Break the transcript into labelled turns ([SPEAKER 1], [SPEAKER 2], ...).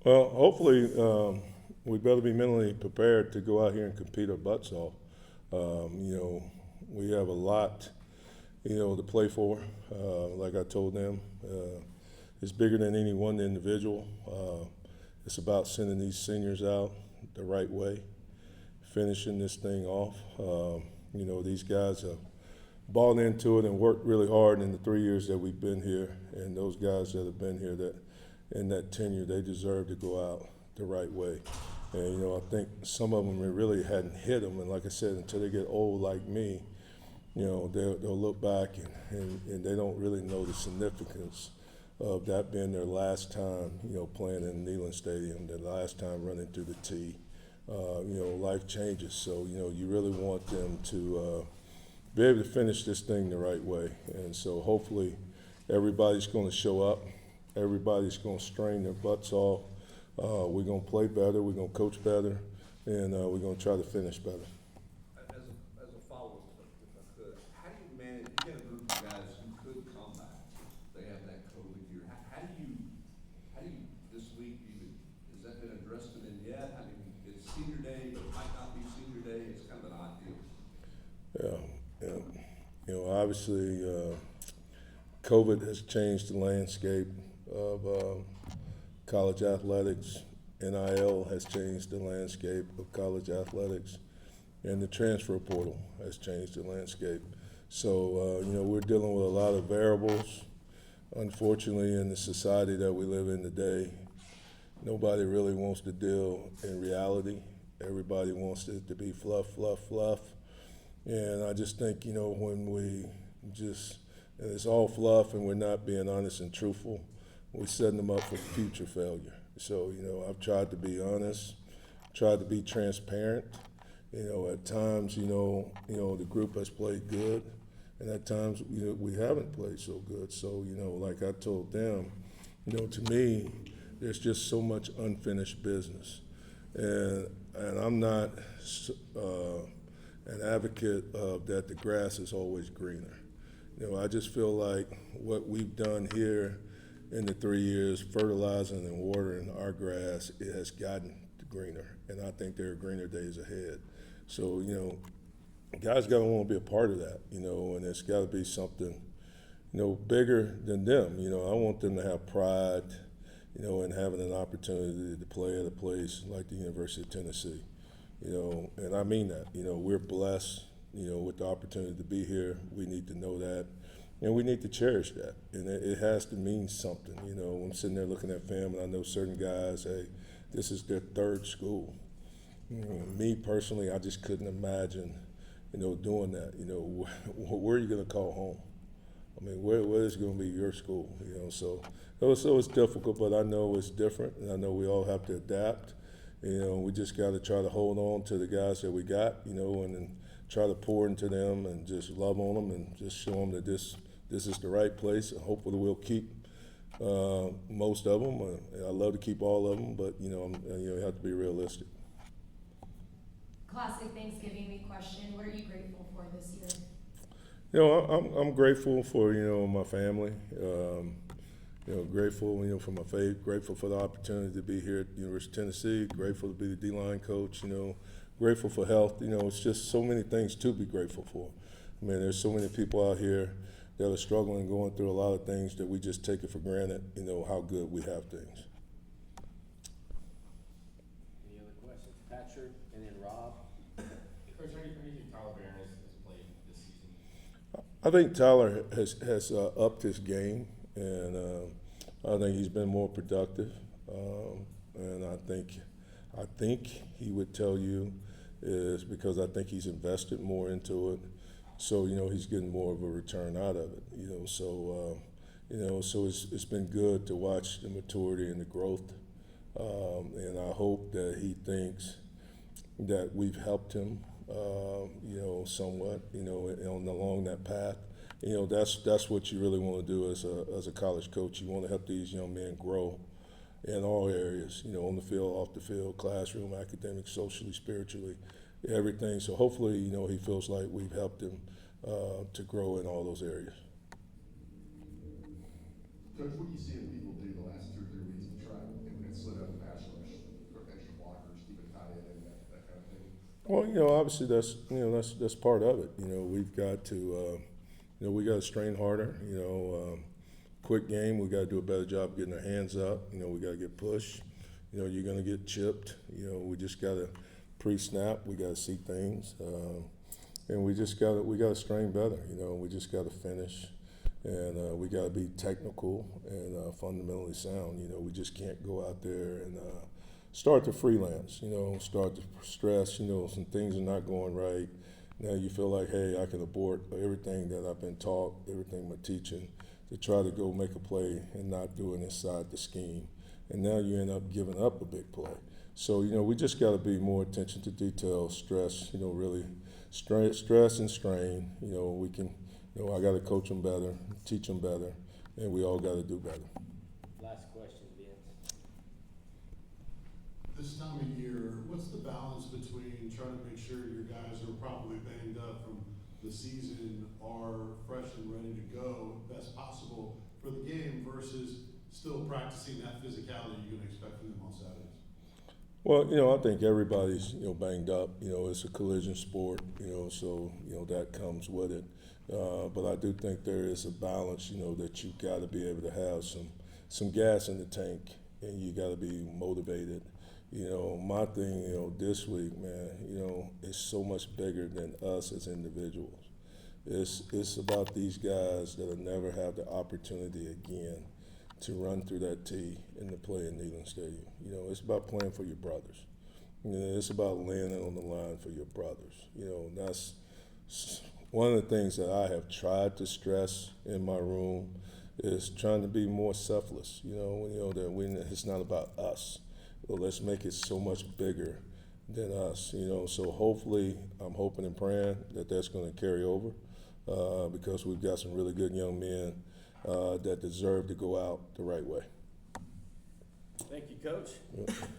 [SPEAKER 1] Well, hopefully, we better be mentally prepared to go out here and compete our butts off. We have a lot, to play for. Like I told them, it's bigger than any one individual. It's about sending these seniors out the right way, finishing this thing off. These guys have bought into it and worked really hard in the 3 years that we've been here. And those guys that have been here that in that tenure, they deserve to go out the right way. And, I think some of them really hadn't hit them. And like I said, until they get old like me, they'll look back and they don't really know the significance of that being their last time, playing in Neyland Stadium, their last time running through the tee. Life changes. So, you really want them to be able to finish this thing the right way. And so hopefully everybody's going to show up. Everybody's going to strain their butts off. We're going to play better. We're going to coach better. And we're going to try to finish better.
[SPEAKER 2] As a follow-up, if I could, how do you manage, you get a group of guys who could come back, they have that COVID year, how do you, this week, has that been addressed to them yet? I mean, it's senior day, but it might not be senior day, it's kind of an odd deal.
[SPEAKER 1] Yeah. Obviously, COVID has changed the landscape of college athletics. NIL has changed the landscape of college athletics, and the transfer portal has changed the landscape. So, we're dealing with a lot of variables. Unfortunately, in the society that we live in today, nobody really wants to deal in reality. Everybody wants it to be fluff, fluff, fluff. And I just think, when we and it's all fluff and we're not being honest and truthful, we're setting them up for future failure. So, I've tried to be honest, tried to be transparent. At times, the group has played good, and at times, we haven't played so good. So, like I told them, to me, there's just so much unfinished business. And I'm not an advocate of that the grass is always greener. I just feel like what we've done here in the 3 years, fertilizing and watering our grass, it has gotten greener, and I think there are greener days ahead. So, guys got to want to be a part of that, and it's got to be something, bigger than them. I want them to have pride, in having an opportunity to play at a place like the University of Tennessee, and I mean that. We're blessed, with the opportunity to be here. We need to know that. And we need to cherish that, and it has to mean something. I'm sitting there looking at film, and I know certain guys, hey, this is their third school. Me personally, I just couldn't imagine, doing that. Where are you going to call home? I mean, where is going to be your school? So it's difficult, but I know it's different, and I know we all have to adapt. We just got to try to hold on to the guys that we got, and then try to pour into them and just love on them and just show them that this is the right place. And hopefully we'll keep most of them. I'd love to keep all of them, but you have to be realistic.
[SPEAKER 3] Classic Thanksgiving week question. What are you grateful for this year?
[SPEAKER 1] I'm grateful for my family. Grateful for my faith. Grateful for the opportunity to be here at the University of Tennessee. Grateful to be the D-line coach. Grateful for health. It's just so many things to be grateful for. I mean, there's so many people out here that are struggling, going through a lot of things that we just take it for granted, how good we have things.
[SPEAKER 4] Any other questions? Patrick and then Rob.
[SPEAKER 5] Coach, how do you think Tyler Barron has played this season?
[SPEAKER 1] I think Tyler has upped his game, and I think he's been more productive. And I think he would tell you is because I think he's invested more into it. So, he's getting more of a return out of it, so it's been good to watch the maturity and the growth. And I hope that he thinks that we've helped him, somewhat, along that path. That's what you really want to do as a college coach. You want to help these young men grow in all areas, on the field, off the field, classroom, academic, socially, spiritually, everything. So hopefully, he feels like we've helped him to grow in all those areas.
[SPEAKER 6] Coach, what are you seeing people do the last 2 or 3 weeks of travel and slid up past
[SPEAKER 1] obviously that's part of it. We've got to, we got to strain harder. Quick game, we got to do a better job getting our hands up. We got to get pushed. You're going to get chipped. We just got to pre-snap. We got to see things, and we got to strain better. We just got to finish, and we got to be technical and fundamentally sound. We just can't go out there and start to freelance. Start to stress. Some things are not going right. Now you feel like, hey, I can abort everything that I've been taught, everything I'm teaching, to try to go make a play and not do it inside the scheme. And now you end up giving up a big play. So, we just got to be more attention to detail, stress, really stress and strain. We can, I got to coach them better, teach them better, and we all got to do better.
[SPEAKER 4] Last question, Vince.
[SPEAKER 6] This time of year, what's the balance between trying to make sure your guys who are probably banged up from the season are fresh and ready to go best possible for the game versus still practicing that physicality you're going to expect from them on Saturdays?
[SPEAKER 1] Well, I think everybody's, banged up. It's a collision sport, so, that comes with it. But I do think there is a balance, that you got to be able to have some gas in the tank, and you got to be motivated. My thing, this week, man, is so much bigger than us as individuals. It's about these guys that'll never have the opportunity again to run through that tee and to play in Neyland Stadium. It's about playing for your brothers. It's about landing on the line for your brothers. That's one of the things that I have tried to stress in my room is trying to be more selfless. That it's not about us. Let's make it so much bigger than us. So hopefully, I'm hoping and praying that that's going to carry over because we've got some really good young men that deserve to go out the right way.
[SPEAKER 4] Thank you, Coach.